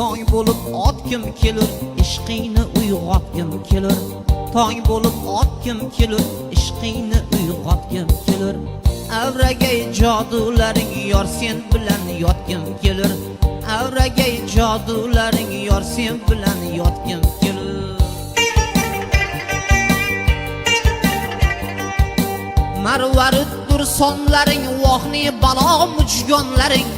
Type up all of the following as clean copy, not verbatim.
Tong bo'lib otkim kelur, ishqingni uyg'otgim kelur. Tong bo'lib otkim kelur, ishqingni uyg'otgim kelur. Avragay jodularing yor sen bilan yotgim kelur. Avragay jodularing yor sen bilan yotgim kelur. Marvaruddur sonlaring vohni balo mujgonlaring.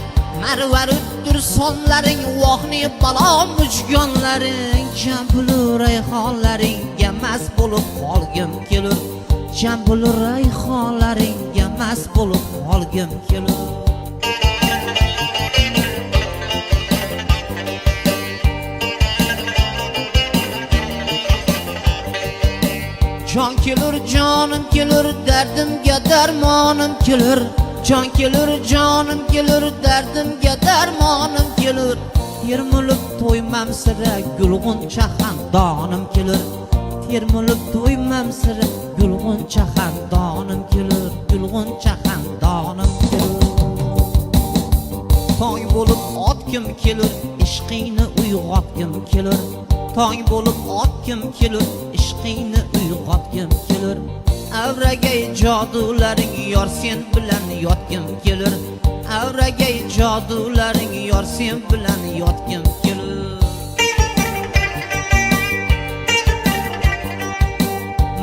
Marvaruddur sonlaring vohni balo mujgonlaring. Jambulur rayhonlaringga mast bo'lib qolgim kelur. Jambulur rayhonlaringga mast bo'lib qolgim kelur. Jon kelur, jonim kelur, dardimga darmonim kelur. Jon kelur, jonim kelur, dardimga darmonim kelur. Termulib to'ymam sira, gulg'uncha xandonim kelur. Termulib to'ymam sira, gulg'uncha xandonim kelur. Gulg'uncha xandonim kelur. Tong bo'lib otkim kelur, ishqingni uyg'otgim kelur. Tong bo'lib otkim kelur, ishqingni uyg'otgim kelur. Avragay jodularing yor sen bilan yotgim kelur. Avragay jodularing yor sen bilan yotgim kelur.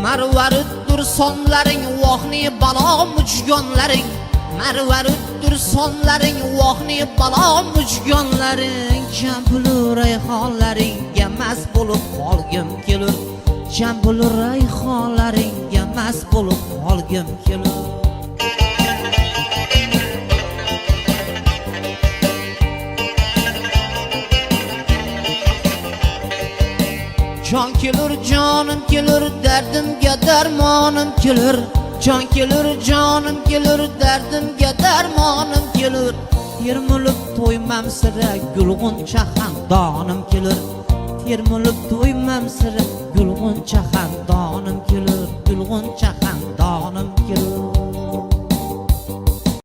Marvaruddur sonlaring vohni balo mujgonlaring. Marvaruddur sonlaring vohni balo mujgonlaring. Jambulur rayhonlaringga mast bo'lib qolgim kelur. Jambulur rayhonlaringga mast bo'lib qolgim kelur. Jon kelur, jonim kelur, dardimga darmonim kelur. Jon kelur, jonim kelur, dardimga darmonim kelur. Termulib to'ymam sira, gulg'uncha xandonim kelur. Termulib to'ymam sira, gulg'uncha xandonim kelur. Gulg'uncha